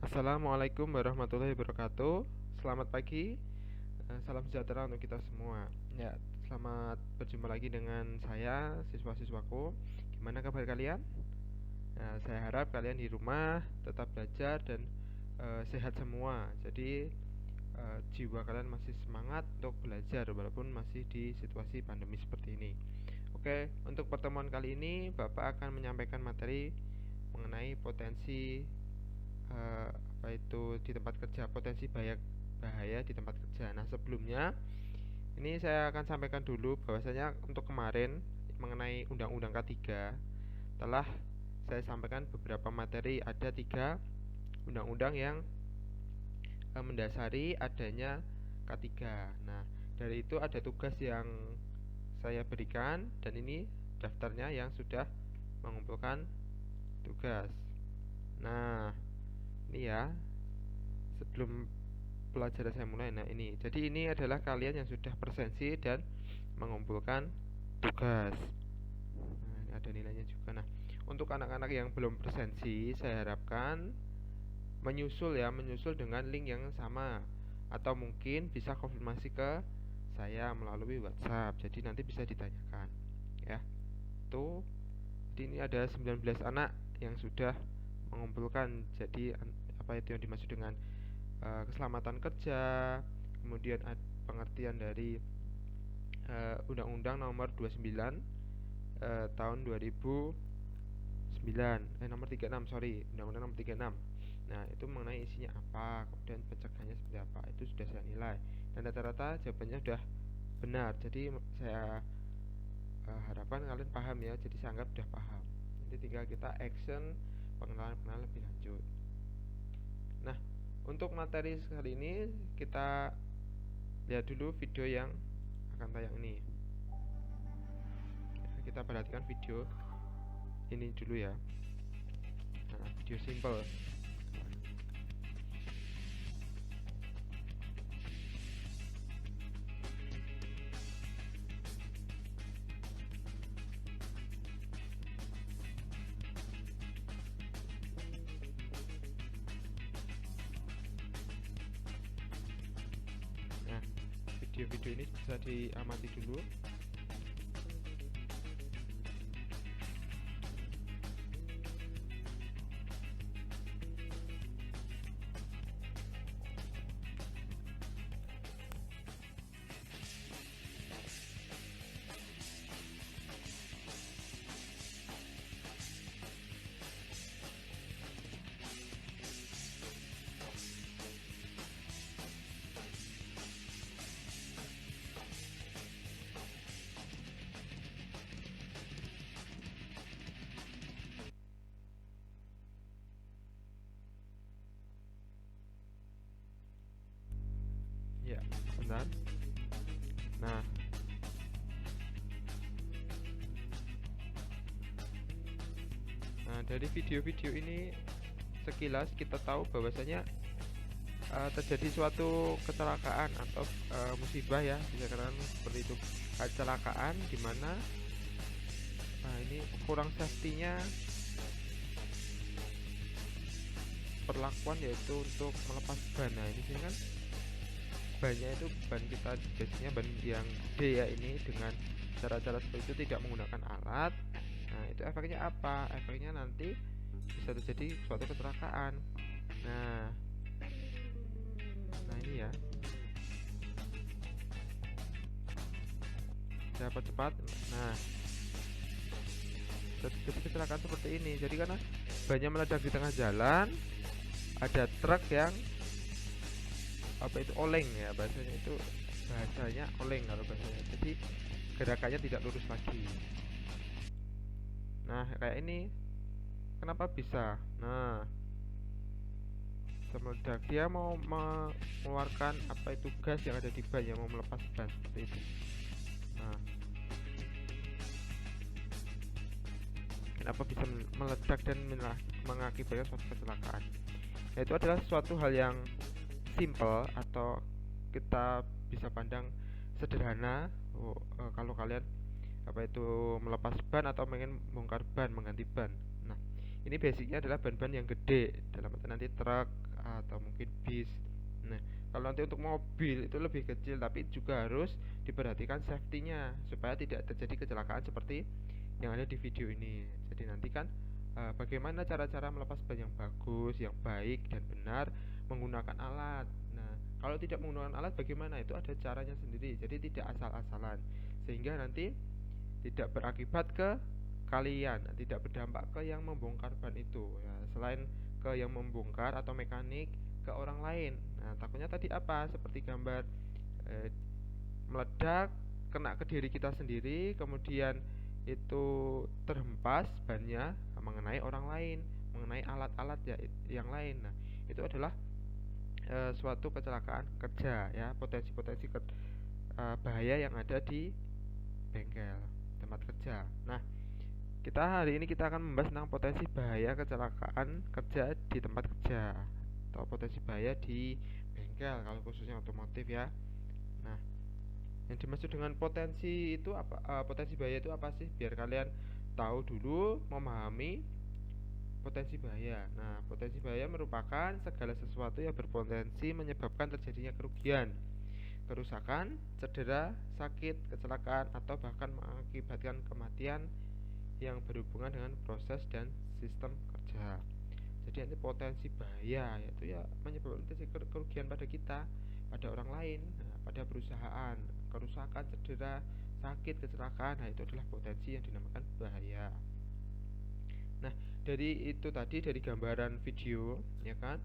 Assalamualaikum warahmatullahi wabarakatuh. Selamat pagi, salam sejahtera untuk kita semua. Ya, selamat berjumpa lagi dengan saya, siswa-siswaku. Gimana kabar kalian? Nah, saya harap kalian di rumah tetap belajar dan sehat semua. Jadi jiwa kalian masih semangat untuk belajar walaupun masih di situasi pandemi seperti ini. Oke, untuk pertemuan kali ini Bapak akan menyampaikan materi mengenai potensi apa itu di tempat kerja, potensi bahaya di tempat kerja. Nah, sebelumnya ini saya akan sampaikan dulu bahwasanya untuk kemarin mengenai Undang-Undang K3 telah saya sampaikan beberapa materi. Ada 3 undang-undang yang mendasari adanya K3. Nah, dari itu ada tugas yang saya berikan dan ini daftarnya yang sudah mengumpulkan tugas. Nah, ini ya, sebelum pelajaran saya mulai. Nah, ini. Jadi ini adalah kalian yang sudah presensi dan mengumpulkan tugas. Nah, ini ada nilainya juga. Nah, untuk anak-anak yang belum presensi, saya harapkan menyusul dengan link yang sama atau mungkin bisa konfirmasi ke saya melalui WhatsApp. Jadi nanti bisa ditanyakan, ya. Tuh, jadi ini ada 19 anak yang sudah mengumpulkan. Jadi apa itu yang dimaksud dengan keselamatan kerja, kemudian pengertian dari Undang-Undang Nomor 29 tahun 2009, nomor 36, sorry, Undang-Undang Nomor 36. Nah, itu mengenai isinya apa, kemudian pencegahannya seperti apa, itu sudah saya nilai. Dan rata-rata jawabannya sudah benar. Jadi saya harapkan kalian paham ya. Jadi saya anggap sudah paham. Nanti tinggal kita action pengenalan lebih lanjut. Nah, untuk materi kali ini kita lihat dulu video yang akan tayang ini. Kita perhatikan video ini dulu ya. Nah, video simple. Nah, video-video ini bisa diamati dulu. Ya, benar. Nah, dari video-video ini sekilas kita tahu bahwasanya terjadi suatu kecelakaan atau musibah ya, bisa katakan seperti itu. Kecelakaan di mana ini kurang safety-nya perlakuan, yaitu untuk melepas ban. Nah, ini sini kan bannya itu ban kita biasanya ban yang gede ya, ini dengan cara-cara seperti itu tidak menggunakan alat. Nah, itu efeknya apa? Efeknya nanti bisa terjadi suatu kecelakaan. Nah, ini ya, dapat cepat. Nah, jadi kecelakaan seperti ini. Jadi karena bannya meledak di tengah jalan, ada truk yang apa itu oleng ya, bahasanya itu, bahasanya oleng kalau bahasanya. Jadi gerakannya tidak lurus lagi. Nah, kayak ini kenapa bisa? Nah, meledak, dia mau mengeluarkan apa itu gas yang ada di ban, yang mau melepas ban seperti itu. Nah, kenapa bisa meledak dan mengakibatkan suatu kecelakaan? Itu adalah suatu hal yang simple atau kita bisa pandang sederhana. Kalau kalian apa itu melepas ban atau ingin bongkar ban, mengganti ban. Nah, ini basicnya adalah ban-ban yang gede, dalam arti nanti truk kereta atau mungkin bis. Nah, kalau nanti untuk mobil itu lebih kecil, tapi juga harus diperhatikan safety-nya supaya tidak terjadi kecelakaan seperti yang ada di video ini. Jadi nanti kan bagaimana cara-cara melepas ban yang bagus, yang baik dan benar menggunakan alat. Nah, kalau tidak menggunakan alat bagaimana? Itu ada caranya sendiri. Jadi tidak asal-asalan. Sehingga nanti tidak berakibat ke kalian, tidak berdampak ke yang membongkar ban itu ya, selain ke yang membongkar atau mekanik, ke orang lain. Nah, takutnya tadi apa? Seperti gambar eh, meledak, kena ke diri kita sendiri, kemudian itu terhempas bannya mengenai orang lain, mengenai alat-alat ya yang lain. Nah, itu adalah suatu kecelakaan kerja ya, potensi-potensi bahaya yang ada di bengkel tempat kerja. Nah, hari ini kita akan membahas tentang potensi bahaya kecelakaan kerja di tempat kerja atau potensi bahaya di bengkel kalau khususnya otomotif ya. Nah, yang dimaksud dengan potensi itu apa? Potensi bahaya itu apa sih? Biar kalian tahu dulu, memahami potensi bahaya. Nah, potensi bahaya merupakan segala sesuatu yang berpotensi menyebabkan terjadinya kerugian, kerusakan, cedera, sakit, kecelakaan, atau bahkan mengakibatkan kematian yang berhubungan dengan proses dan sistem kerja. Jadi ini potensi bahaya yaitu ya menyebabkan kerugian pada kita, pada orang lain, pada perusahaan, kerusakan, cedera, sakit, kecelakaan. Nah, itu adalah potensi yang dinamakan bahaya. Nah, dari itu tadi, dari gambaran video ya kan,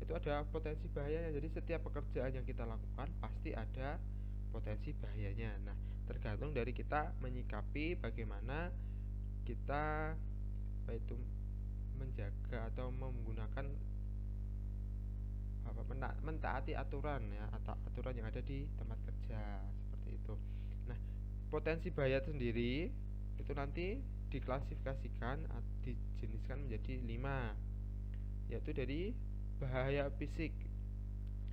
itu ada potensi bahaya. Jadi setiap pekerjaan yang kita lakukan pasti ada potensi bahayanya. Nah, tergantung dari kita menyikapi bagaimana kita itu menjaga atau menggunakan mentaati aturan ya, atau aturan yang ada di tempat kerja seperti itu. Nah, potensi bahaya sendiri itu nanti diklasifikasikan, dijeniskan menjadi 5, yaitu dari bahaya fisik.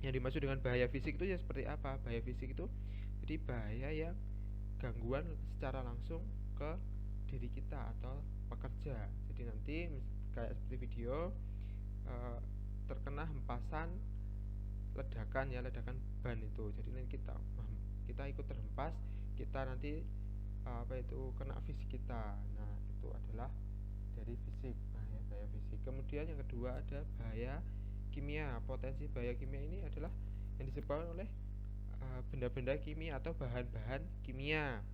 Yang dimaksud dengan bahaya fisik itu ya seperti apa? Bahaya fisik itu jadi bahaya yang gangguan secara langsung ke diri kita atau pekerja. Jadi nanti kayak seperti video terkena hempasan ledakan ya, ledakan ban itu. Jadi nanti kita ikut terhempas, kita nanti kena fisik kita. Nah, itu adalah dari fisik, bahaya fisik. Kemudian yang kedua ada bahaya kimia. Potensi bahaya kimia ini adalah yang disebabkan oleh benda-benda kimia atau bahan-bahan kimia.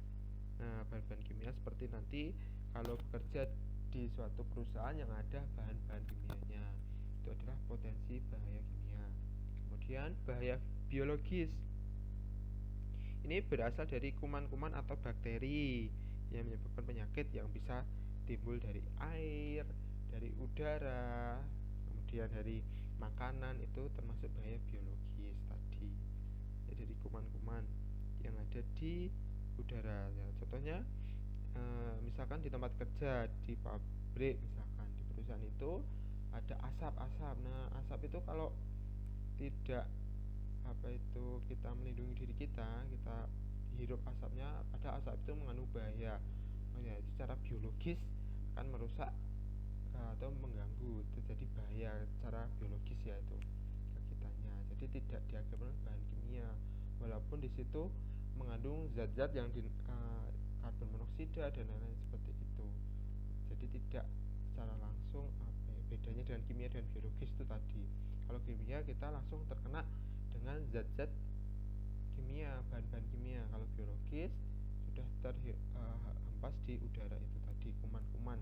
Nah, bahan-bahan kimia seperti nanti kalau bekerja di suatu perusahaan yang ada bahan-bahan kimianya, itu adalah potensi bahaya kimia. Kemudian bahaya biologis. Ini berasal dari kuman-kuman atau bakteri yang menyebabkan penyakit yang bisa timbul dari air, dari udara, kemudian dari makanan, itu termasuk bahaya biologis tadi. Jadi dari kuman-kuman yang ada di udara ya. Contohnya misalkan di tempat kerja, di pabrik, misalkan di perusahaan itu ada asap-asap. Nah, asap itu kalau tidak kita melindungi diri kita hirup asapnya, pada asap itu mengandung bahaya. Oh ya, itu secara biologis akan merusak atau mengganggu, terjadi bahaya secara biologis ya itu ke kitanya. Jadi tidak diakibatkan bahan kimia, walaupun di situ mengandung zat-zat yang karbon monoksida dan lain-lain seperti itu. Jadi tidak secara langsung bedanya dengan kimia dan biologis itu tadi. Kalau kimia kita langsung terkena dengan zat-zat kimia, bahan-bahan kimia. Kalau biologis sudah terhempas di udara itu tadi, kuman-kuman,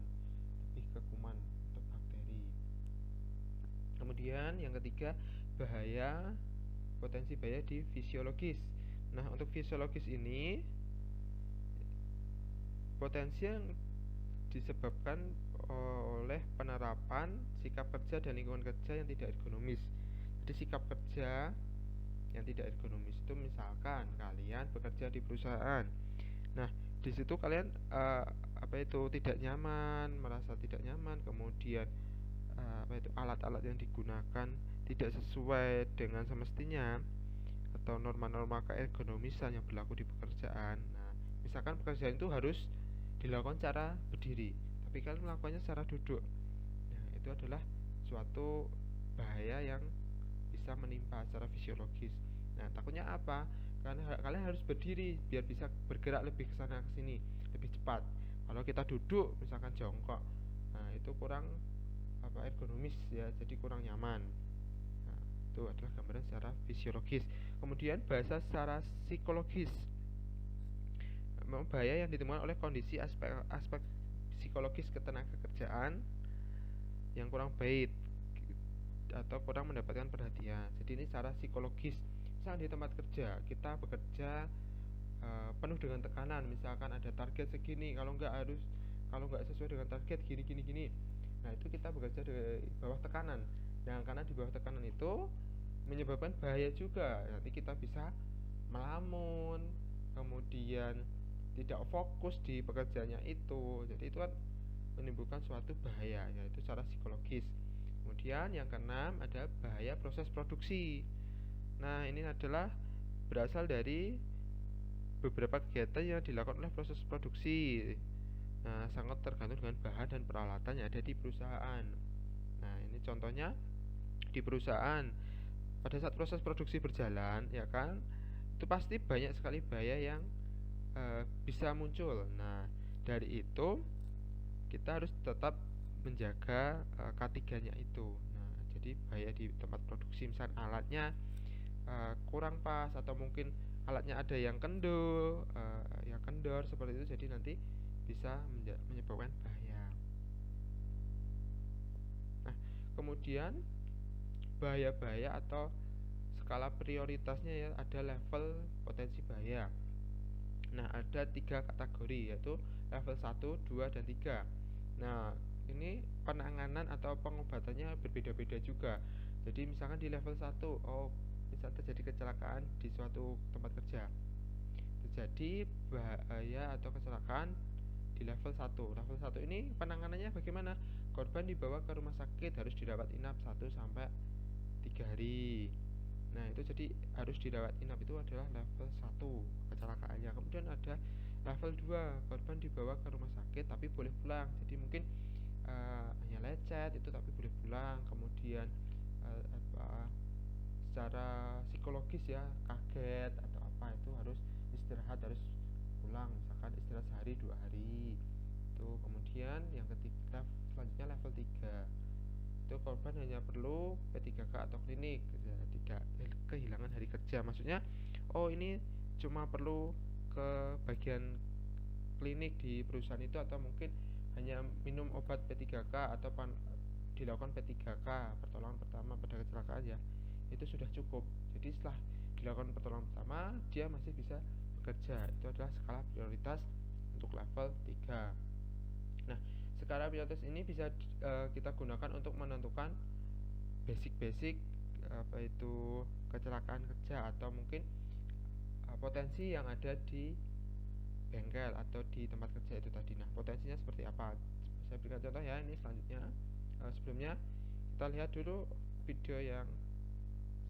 lebih ke kuman atau bakteri. Kemudian yang ketiga, potensi bahaya di fisiologis. Nah, untuk fisiologis ini potensi yang disebabkan oleh penerapan sikap kerja dan lingkungan kerja yang tidak ergonomis. Jadi sikap kerja yang tidak ergonomis itu misalkan kalian bekerja di perusahaan. Nah, di situ kalian tidak nyaman, merasa tidak nyaman, kemudian alat-alat yang digunakan tidak sesuai dengan semestinya atau norma-norma keergonomisan yang berlaku di pekerjaan. Nah, misalkan pekerjaan itu harus dilakukan secara berdiri, tapi kalian melakukannya secara duduk. Nah, itu adalah suatu bahaya yang bisa menimpa secara fisiologis. Nah, takutnya apa? Karena kalian harus berdiri biar bisa bergerak lebih ke sana ke sini, lebih cepat. Kalau kita duduk misalkan jongkok, nah itu kurang ergonomis ya, jadi kurang nyaman. Nah, itu adalah gambaran secara fisiologis. Kemudian bahasa secara psikologis. Bahaya yang ditemukan oleh kondisi aspek psikologis ketenagakerjaan yang kurang baik atau kurang mendapatkan perhatian. Jadi ini secara psikologis. Misalnya di tempat kerja kita bekerja penuh dengan tekanan, misalkan ada target segini, kalau nggak sesuai dengan target gini. Nah, itu kita bekerja di bawah tekanan. Nah, karena di bawah tekanan itu menyebabkan bahaya juga. Nanti kita bisa melamun, kemudian tidak fokus di pekerjaannya itu. Jadi itu kan menimbulkan suatu bahaya, yaitu secara psikologis. Kemudian yang keenam ada bahaya proses produksi. Nah, ini adalah berasal dari beberapa kegiatan yang dilakukan oleh proses produksi. Nah, sangat tergantung dengan bahan dan peralatan yang ada di perusahaan. Nah, ini contohnya di perusahaan pada saat proses produksi berjalan, ya kan, itu pasti banyak sekali bahaya yang bisa muncul. Nah, dari itu kita harus tetap menjaga K3-nya itu. Nah, jadi bahaya di tempat produksi, misal alatnya kurang pas atau mungkin alatnya ada yang kendor seperti itu, jadi nanti bisa menyebabkan bahaya. Nah, kemudian bahaya-bahaya atau skala prioritasnya ya, ada level potensi bahaya. Nah, ada 3 kategori, yaitu level 1, 2, dan 3. Nah, ini penanganan atau pengobatannya berbeda-beda juga. Jadi misalkan di level 1, bisa terjadi kecelakaan di suatu tempat kerja. Terjadi bahaya atau kecelakaan di level 1. Level 1 ini penanganannya bagaimana? Korban dibawa ke rumah sakit, harus dirawat inap 1 sampai 3 hari. Nah, itu jadi harus dirawat inap, itu adalah level 1 kecelakaannya. Kemudian ada level 2, korban dibawa ke rumah sakit tapi boleh pulang. Jadi mungkin hanya lecet itu tapi boleh pulang. Kemudian secara psikologis ya, kaget atau apa, itu harus istirahat, harus pulang, misalkan istirahat sehari 2 hari. Itu kemudian yang ketiga, selanjutnya level 3. Itu korban hanya perlu P3K atau klinik, tidak kehilangan hari kerja. Maksudnya ini cuma perlu ke bagian klinik di perusahaan itu, atau mungkin hanya minum obat P3K atau dilakukan P3K pertolongan pertama pada kecelakaan ya, itu sudah cukup. Jadi setelah dilakukan pertolongan pertama dia masih bisa bekerja. Itu adalah skala prioritas untuk level 3. Nah, skala prioritas ini bisa kita gunakan untuk menentukan basic apa itu kecelakaan kerja atau mungkin potensi yang ada di bengkel atau di tempat kerja itu tadi. Nah, potensinya seperti apa? Saya berikan contoh ya, ini selanjutnya. Sebelumnya kita lihat dulu video yang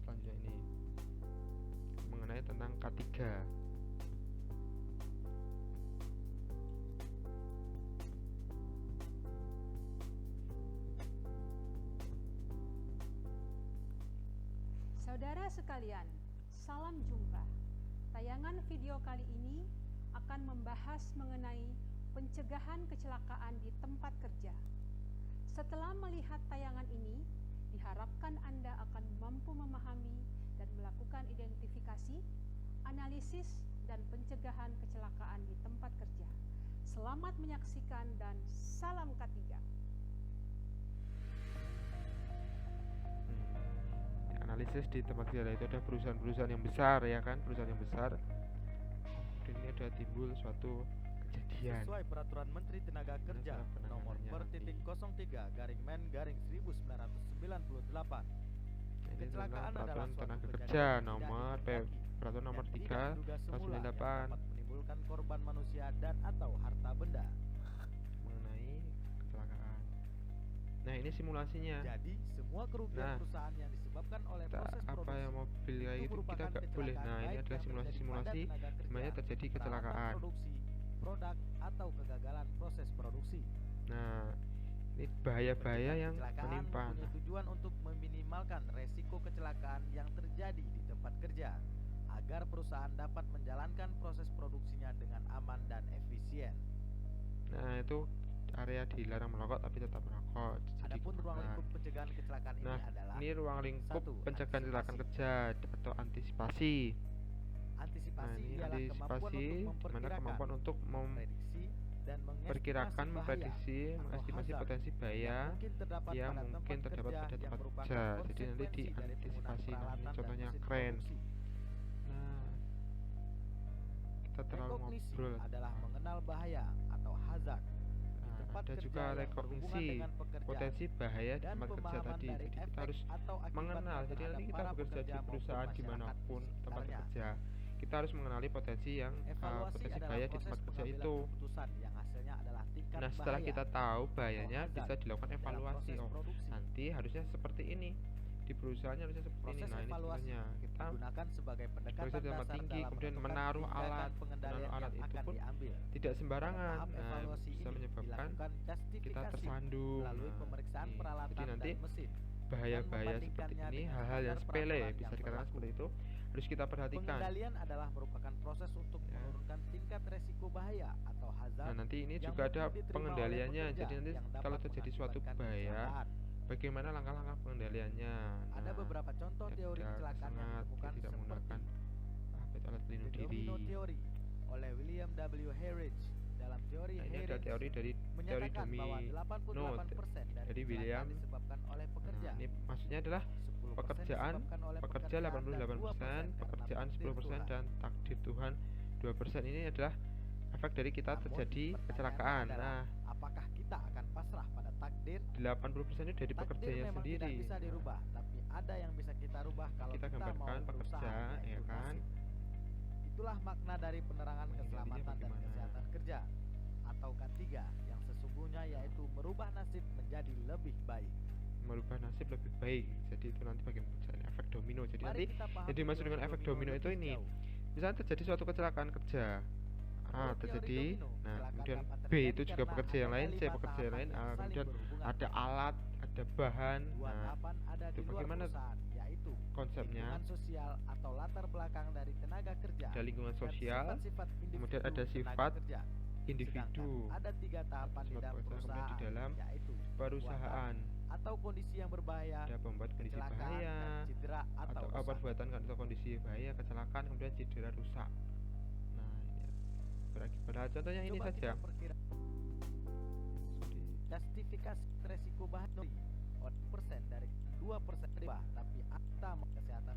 selanjutnya ini mengenai tentang K3. Saudara sekalian, salam jumpa. Tayangan video kali ini akan membahas mengenai pencegahan kecelakaan di tempat kerja. Setelah melihat tayangan ini, diharapkan Anda akan mampu memahami dan melakukan identifikasi, analisis, dan pencegahan kecelakaan di tempat kerja. Selamat menyaksikan dan salam K3. Analisis di tempat kerja itu ada perusahaan-perusahaan yang besar ya kan, perusahaan yang besar. Dan ini ada timbul suatu kejadian sesuai peraturan Menteri Tenaga Kerja nomor per/1998. Kecelakaan adalah tenaga suatu kerja nomor peraturan nomor 3 tahun 98 dapat menimbulkan korban manusia dan atau harta benda mengenai kecelakaan. Nah, ini simulasinya. Jadi semua kerugian perusahaan yang disebabkan oleh proses produksi yang mobil kayak itu kita nggak boleh. Nah, ini adalah simulasi semuanya terjadi kecelakaan produksi produk atau kegagalan proses produksi. Nah, Ini bahaya-bahaya Pencegahan yang kecelakaan menimpa. mempunyai Nah, tujuan untuk meminimalkan resiko kecelakaan yang terjadi di tempat kerja agar perusahaan dapat menjalankan proses produksinya dengan aman dan efisien. nah itu area dilarang merokok tapi tetap merokok, jadi Adapun ruang kebakar. lingkup pencegahan kecelakaan ini Nah, adalah ini ruang lingkup 1. pencegahan kecelakaan kerja atau antisipasi. Nah, Antisipasi ini ialah kemampuan antisipasi untuk di mana memperkirakan, kemampuan untuk prediksi, dan memperkirakan, mengestimasi bahaya memprediksi, atau mengestimasi hazard potensi bahaya yang mungkin terdapat yang pada mungkin tempat terdapat kerja pada yang tempat merupakan kerja. Jadi nanti konsekuensi dari penggunaan diantisipasi. Nah, ini peralatan dan contohnya mesin keren. produksi. Nah, kita terlalu Rekognisi ngobrol. adalah mengenal bahaya atau hazard di Nah, tempat ada kerja juga yang rekognisi berhubungan dengan pekerjaan potensi bahaya di dan tempat kerja pemahaman tadi. dari Jadi kita efek harus atau akibatnya mengenal. Jadi terhadap nanti kita para bekerja pekerja di maupun perusahaan masyarakat dimanapun di tempat sekitarnya. kerja, kita harus mengenali potensi yang Evaluasi potensi adalah bahaya di proses tempat kerja pengambilan itu. keputusan yang hasilnya adalah tingkat Nah, setelah bahaya kita tahu atau bahayanya, hazard bisa dilakukan dalam evaluasi. proses Oh, produksi. nanti harusnya seperti ini. Di perusahaannya harusnya seperti ini. Proses Nah, ini evaluasi contohnya. Kita digunakan sebagai pendekatan bekerja di tempat dasar tinggi, dalam kemudian menentukan menaruh tindakan alat. pengendalian Menaruh alat yang itu akan pun diambil. tidak Pada sembarangan. tahap Nah, evaluasi bisa ini menyebabkan dilakukan kita justifikasi tersandung. melalui Nah, pemeriksaan ini. peralatan Jadi nanti dan mesin. bahaya-bahaya seperti membandingkannya ini, dengan hal-hal yang standar sepele peraturan bisa yang dikatakan berlaku. seperti itu, harus kita perhatikan. Pengendalian adalah merupakan proses untuk Ya. menurunkan tingkat resiko bahaya atau hazard. Nah, nanti ini yang juga ada mungkin diterima oleh pengendaliannya. pekerja Jadi nanti yang dapat kalau terjadi suatu mengakibatkan bahaya, kecelakaan. bagaimana langkah-langkah pengendaliannya? Ada Nah, beberapa contoh ya teori tidak kecelakaan yang sengat, ditemukan tidak seperti menggunakan alat pelindung The diri. Domino Theory oleh William W. Harridge. Dalam teori Nah, ini ada Harridge teori dari teori menyatakan bahwa domino 88% dari dari kecelakaan William. disebabkan oleh pekerja. Nah, ini maksudnya adalah 10% pekerjaan disebabkan oleh pekerja pekerjaan, dan 88%, 2% pekerjaan karena 10% takdir dan takdir Tuhan 2%. Ini adalah efek dari kita Namun, terjadi pertanyaannya kecelakaan. adalah, Nah, apakah kita akan pasrah pada takdir? 80% itu dari Takdir pekerjanya memang sendiri. tidak bisa dirubah, tapi ada yang bisa kita rubah kalau Kita kita mau gambarkan berusaha, pekerja, ya yaitu kan? nasib. Itulah makna dari penerangan Menghindarinya keselamatan dan bagaimana? kesehatan kerja atau K3 yang sesungguhnya yaitu merubah nasib menjadi lebih baik. Merubah nasib lebih baik. Jadi itu nanti bagaimana caranya, efek domino. Jadi Mari nanti kita pahami yang dimaksud dengan teori efek domino itu lebih ini. jauh. Misalnya terjadi suatu kecelakaan kerja. Menurut teori Terjadi. domino, Nah, kecelakaan kemudian dapat B terjadi itu juga karena pekerja yang ada lain, C 5 pekerja yang tahapan lain, yang saling kemudian berhubungan. ada alat, ada bahan. Dua Nah, tahapan ada di itu luar bagaimana perusahaan, yaitu konsepnya? lingkungan sosial atau latar belakang dari tenaga kerja, Ada lingkungan dan sosial, sifat-sifat kemudian individu ada tenaga sifat kerja. individu. Sedangkan ada 3 tahapan di Sifat dalam perusahaan, kemudian perusahaan, di dalam yaitu perusahaan perbuatan atau kondisi yang berbahaya, ada pembuat kondisi kecelakaan, bahaya dan cedera atau atau rusak. perbuatan atau kondisi bahaya, kecelakaan, kemudian cedera rusak. Nah, ini berakibat. Nah, contohnya ini Coba saja. kita perkirakan justifikasi resiko bahaya oleh persen dari 2% riba, tapi akta kesehatan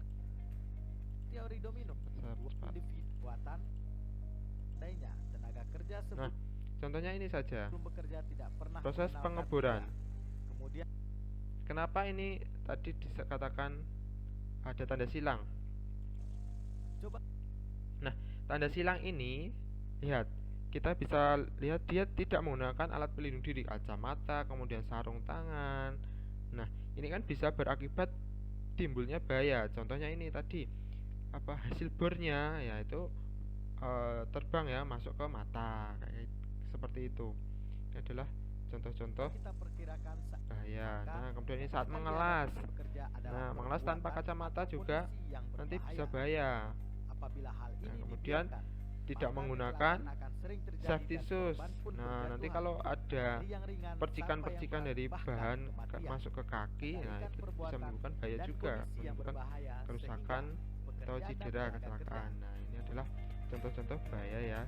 teori domino Cepat. individu buatan lainnya tenaga kerja Nah, sebelum contohnya ini saja. bekerja tidak pernah Proses mengenal pengeboran. karya. Kemudian Kenapa ini tadi dikatakan ada tanda silang? coba Nah, tanda silang ini, lihat, kita bisa lihat dia tidak menggunakan alat pelindung diri, kacamata, kemudian sarung tangan. Nah, ini kan bisa berakibat timbulnya bahaya. Contohnya ini tadi, hasil bornya, yaitu terbang ya, masuk ke mata, kayak seperti itu. Ini adalah contoh-contoh kita perkirakan bahaya. maka Nah, kemudian ini saat tindakan mengelas. yang bekerja adalah Nah, mengelas tanpa perbuatan kacamata atau juga kondisi yang nanti bisa berbahaya. bahaya. Apabila hal ini Nah, kemudian dibiarkan, tidak maka menggunakan kecelakaan akan sering terjadi safety dan shoes. korban pun Nah, nanti berjatuhan kalau ada dari yang ringan percikan-percikan sampai yang dari berat, bahan bahkan kematian. masuk ke kaki, nah Kendalikan itu bisa perbuatan menimbulkan bahaya dan juga, kondisi yang menimbulkan berbahaya kerusakan sehingga atau pekerja dan cedera tenaga kecelakaan. kerja Nah, ini adalah contoh-contoh bahaya ya,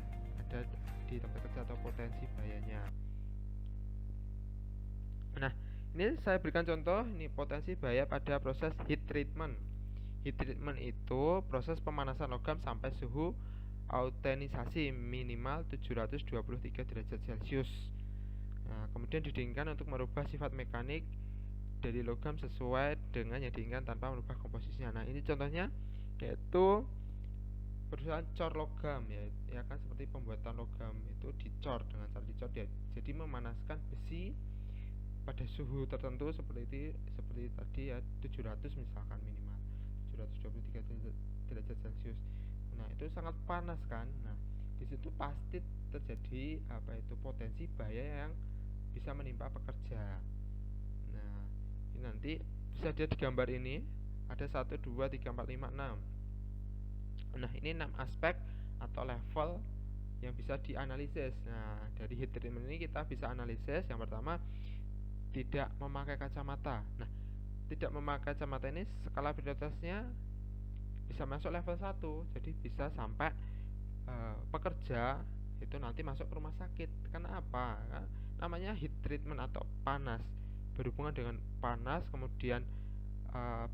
ada di tempat kerja atau potensi bahayanya. Nah, ini saya berikan contoh, ini potensi bahaya pada proses heat treatment. Heat treatment itu proses pemanasan logam sampai suhu autenisasi minimal 723 derajat Celcius. Nah, kemudian didinginkan untuk merubah sifat mekanik dari logam sesuai dengan yang diinginkan tanpa merubah komposisinya. Nah, ini contohnya yaitu perusahaan cor logam ya kan, seperti pembuatan logam itu dicor dengan cara dicor dia. Jadi memanaskan besi pada suhu tertentu seperti tadi ya, 700 misalkan minimal 723 derajat Celcius. Nah, itu sangat panas kan. Nah, di situ pasti terjadi potensi bahaya yang bisa menimpa pekerja. Nah, ini nanti bisa dia digambar ini ada 1, 2, 3, 4, 5, 6. Nah, ini 6 aspek atau level yang bisa dianalisis. Nah, dari heat treatment ini kita bisa analisis. Yang pertama, tidak memakai kacamata. Nah, tidak memakai kacamata ini skala prioritasnya bisa masuk level 1. Jadi bisa sampai pekerja itu nanti masuk ke rumah sakit. Karena apa? Namanya heat treatment atau panas, berhubungan dengan panas, kemudian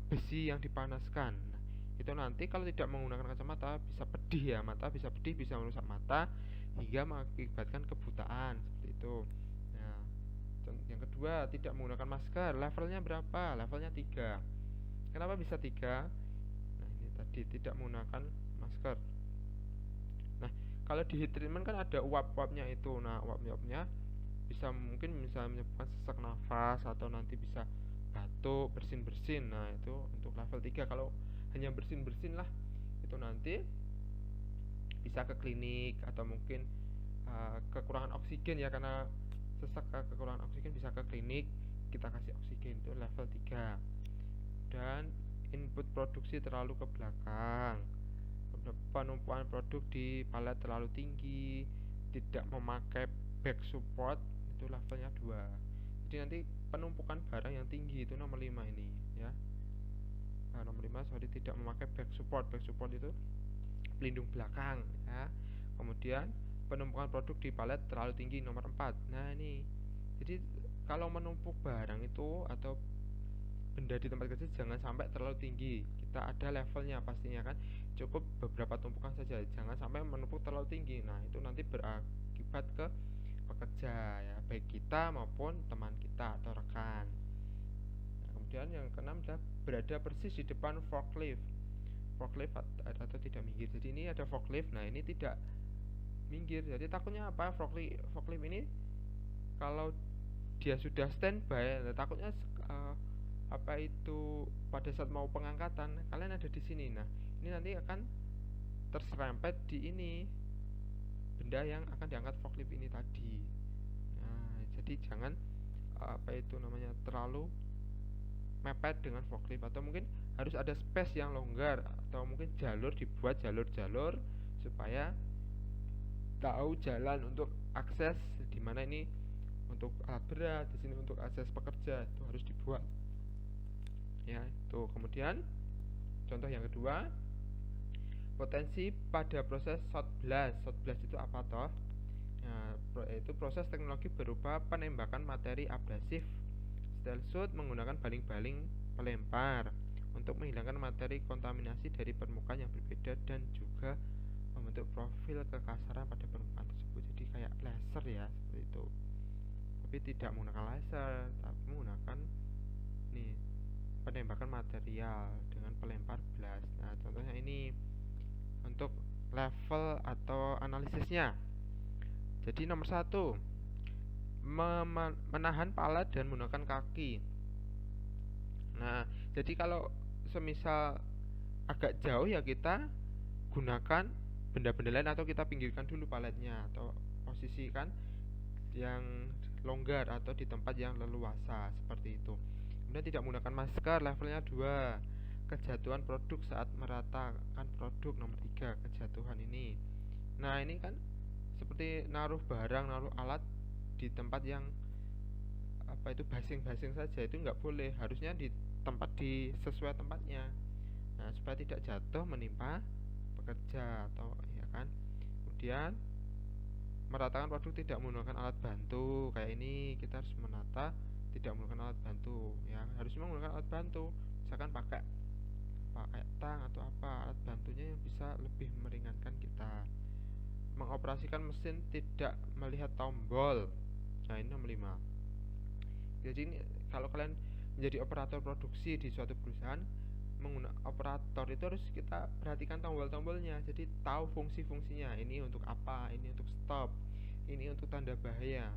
besi yang dipanaskan. Nah, itu nanti kalau tidak menggunakan kacamata bisa pedih ya, mata bisa pedih, bisa merusak mata hingga mengakibatkan kebutaan seperti itu. Nah, yang kedua, tidak menggunakan masker. Levelnya berapa? Levelnya 3. Kenapa bisa 3? Nah, ini tadi tidak menggunakan masker. Nah, kalau di heat treatment kan ada uap-uapnya itu. Nah, uap-uapnya bisa mungkin bisa menyebabkan sesak nafas atau nanti bisa batuk, bersin-bersin. Nah, itu untuk level 3. Kalau hanya bersin-bersin lah, itu nanti bisa ke klinik atau mungkin kekurangan oksigen ya, karena sesak kekurangan oksigen bisa ke klinik, kita kasih oksigen, itu level 3. Dan input produksi terlalu ke belakang, penumpukan produk di palet terlalu tinggi, tidak memakai back support, itu levelnya 2. Jadi nanti penumpukan barang yang tinggi itu nomor 5 ini ya. Nah, nomor 5 sorry, tidak memakai back support. Back support itu pelindung belakang ya. Kemudian penumpukan produk di palet terlalu tinggi nomor 4. Nah, ini. Jadi kalau menumpuk barang itu atau benda di tempat kerja jangan sampai terlalu tinggi. Kita ada levelnya pastinya kan. Cukup beberapa tumpukan saja, jangan sampai menumpuk terlalu tinggi. Nah, itu nanti berakibat ke pekerja ya, baik kita maupun teman kita atau rekan. Nah, kemudian yang keenam adalah berada persis di depan forklift. Forklift atau tidak minggir. Jadi ini ada forklift. Nah, ini tidak minggir. Jadi takutnya apa? Forklift ini kalau dia sudah standby, takutnya apa itu pada saat mau pengangkatan kalian ada di sini. Nah, ini nanti akan terserempet di ini benda yang akan diangkat forklift ini tadi. Nah, jadi jangan apa itu namanya terlalu mepet dengan forklift, atau mungkin harus ada space yang longgar, atau mungkin dibuat jalur-jalur supaya tahu jalan untuk akses di mana ini untuk alat berat, di sini untuk akses pekerja, itu harus dibuat. Ya, itu. Kemudian contoh yang kedua, potensi pada proses shot blast. Shot blast itu apa toh? Nah, itu proses teknologi berupa penembakan materi abrasif. Steel shoot menggunakan baling-baling pelempar untuk menghilangkan materi kontaminasi dari permukaan yang berbeda dan juga membentuk profil kekasaran pada permukaan tersebut. Jadi kayak laser ya, seperti itu. Tapi tidak menggunakan laser, tapi menggunakan nih penembakan material dengan pelempar blast. Nah, contohnya ini untuk level atau analisisnya. Jadi nomor 1, menahan palet dan menggunakan kaki. Nah, jadi kalau semisal agak jauh ya kita gunakan benda-benda lain atau kita pinggirkan dulu paletnya atau posisikan yang longgar atau di tempat yang leluasa seperti itu. Kemudian tidak menggunakan masker, levelnya 2. Kejatuhan produk saat meratakan produk, nomor 3, kejatuhan ini. Nah, ini kan seperti naruh barang, naruh alat di tempat yang apa itu basing-basing saja, itu nggak boleh, harusnya di tempat di sesuai tempatnya. Nah, supaya tidak jatuh menimpa pekerja atau ya kan. Kemudian meratakan produk tidak menggunakan alat bantu. Kayak ini kita harus menata tidak menggunakan alat bantu ya, harus menggunakan alat bantu, misalkan pakai tang atau apa, alat bantunya yang bisa lebih meringankan kita. Mengoperasikan mesin tidak melihat tombol. Nah, ini nomor 5. Jadi ini kalau kalian menjadi operator produksi di suatu perusahaan, operator itu harus kita perhatikan tombol-tombolnya, jadi tahu fungsi-fungsinya, ini untuk apa, ini untuk stop, ini untuk tanda bahaya,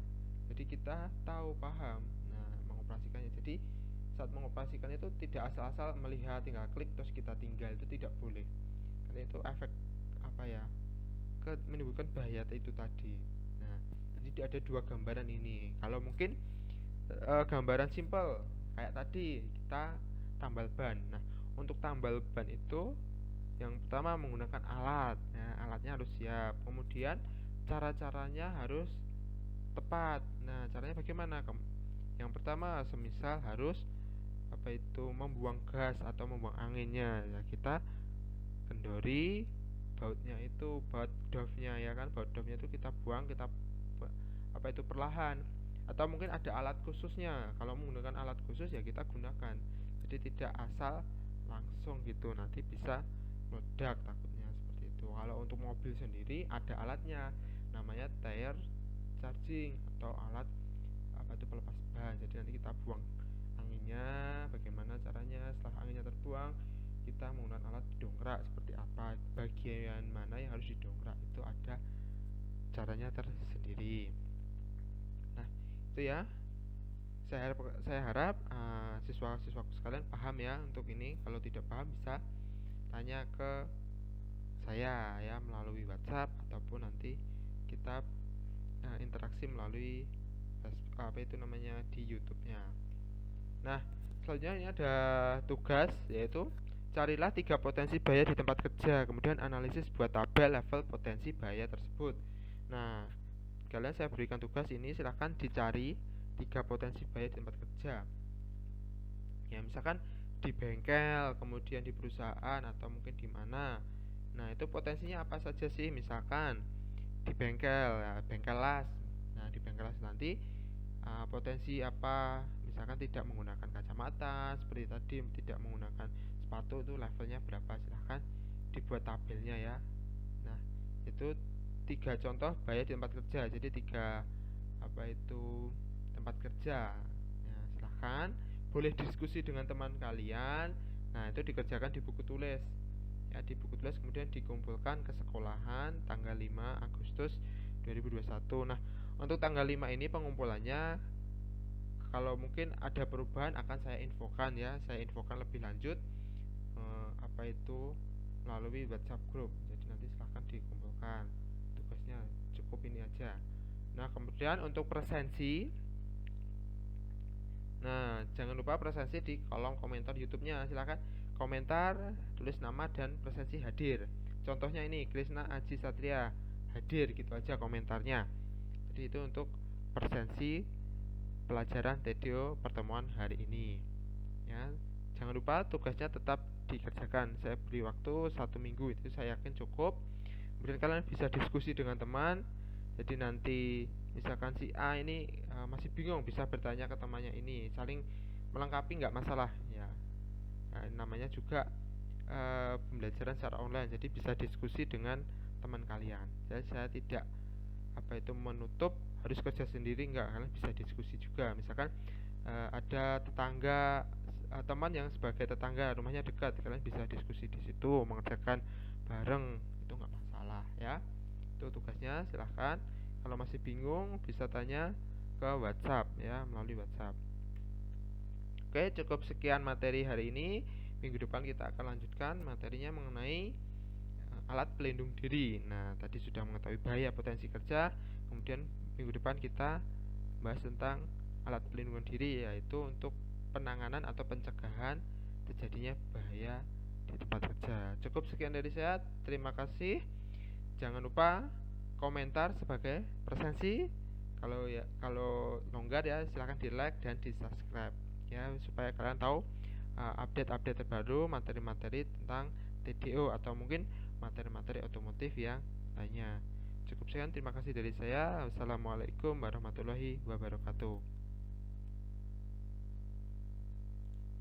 jadi kita tahu, paham. Nah, mengoperasikannya, jadi saat mengoperasikan itu tidak asal-asal melihat tinggal klik terus kita tinggal, itu tidak boleh, karena itu efek apa ya, menimbulkan bahaya itu tadi. Nah, jadi jadi ada dua gambaran ini. Kalau mungkin gambaran simple kayak tadi kita tambal ban. Nah, untuk tambal ban itu yang pertama menggunakan alat. Nah, alatnya harus siap. Kemudian cara-caranya harus tepat. Nah, caranya bagaimana? Yang pertama, semisal harus membuang gas atau membuang anginnya. Ya, kita kendori bautnya itu, baut dovnya ya kan, baut dovnya itu kita buang, kita perlahan. Atau mungkin ada alat khususnya. Kalau menggunakan alat khusus ya kita gunakan. Jadi tidak asal langsung gitu, nanti bisa meledak takutnya seperti itu. Kalau untuk mobil sendiri ada alatnya, namanya tire charging atau alat pelepas ban. Jadi nanti kita buang anginnya. Bagaimana caranya? Setelah anginnya terbuang, kita menggunakan alat didongkrak seperti apa, bagian mana yang harus didongkrak, itu ada caranya tersendiri. Nah, itu ya. Saya harap siswa-siswaku sekalian paham ya untuk ini. Kalau tidak paham bisa tanya ke saya ya melalui WhatsApp ataupun nanti kita interaksi melalui di YouTube-nya. Nah, selanjutnya ini ada tugas, yaitu carilah 3 potensi bahaya di tempat kerja, kemudian analisis buat tabel level potensi bahaya tersebut. Nah, kalian saya berikan tugas ini, silahkan dicari 3 potensi bahaya di tempat kerja. Ya, misalkan di bengkel, kemudian di perusahaan, atau mungkin di mana. Nah, itu potensinya apa saja sih? Misalkan di bengkel, ya, bengkel las. Nah, di bengkel las nanti potensi apa? Misalkan tidak menggunakan kacamata, seperti tadi tidak menggunakan sepatu, itu levelnya berapa? Silahkan dibuat tabelnya ya. Nah, itu 3 contoh bahaya di tempat kerja. Jadi 3 tempat kerja. Nah, silahkan boleh diskusi dengan teman kalian. Nah, itu dikerjakan di buku tulis. Ya, di buku tulis kemudian dikumpulkan ke sekolahan tanggal 5 Agustus 2021. Nah, untuk tanggal 5 ini pengumpulannya, kalau mungkin ada perubahan akan saya infokan ya. Saya infokan lebih lanjut melalui WhatsApp group. Jadi nanti silahkan dikumpulkan. Tugasnya cukup ini aja. Nah, kemudian untuk presensi, nah jangan lupa presensi di kolom komentar YouTube-nya. Silahkan komentar, tulis nama dan presensi hadir. Contohnya ini Krisna Aji Satria hadir, gitu aja komentarnya. Jadi itu untuk presensi pelajaran TDO pertemuan hari ini ya. Jangan lupa tugasnya tetap dikerjakan. Saya beri waktu 1 minggu, itu saya yakin cukup. Kemudian kalian bisa diskusi dengan teman. Jadi nanti misalkan si A ini masih bingung, bisa bertanya ke temannya ini, saling melengkapi, nggak masalah ya. Nah, namanya juga pembelajaran secara online, jadi bisa diskusi dengan teman kalian. Jadi saya tidak menutup harus kerja sendiri, enggak, kalian bisa diskusi juga. Misalkan ada tetangga, teman yang sebagai tetangga rumahnya dekat, kalian bisa diskusi di situ, mengerjakan bareng, itu enggak masalah ya. Itu tugasnya, silahkan. Kalau masih bingung bisa tanya ke WhatsApp ya, melalui WhatsApp. Oke, cukup sekian materi hari ini. Minggu depan kita akan lanjutkan materinya mengenai alat pelindung diri. Nah, tadi sudah mengetahui bahaya potensi kerja. Kemudian minggu depan kita bahas tentang alat pelindungan diri, yaitu untuk penanganan atau pencegahan terjadinya bahaya di tempat kerja. Cukup sekian dari saya. Terima kasih. Jangan lupa komentar sebagai presensi. Kalau longgar ya silahkan di like dan di subscribe ya, supaya kalian tahu update-update terbaru, materi-materi tentang TDO atau mungkin materi-materi otomotif yang lainnya. Cukup sekian, terima kasih dari saya. Wassalamualaikum warahmatullahi wabarakatuh.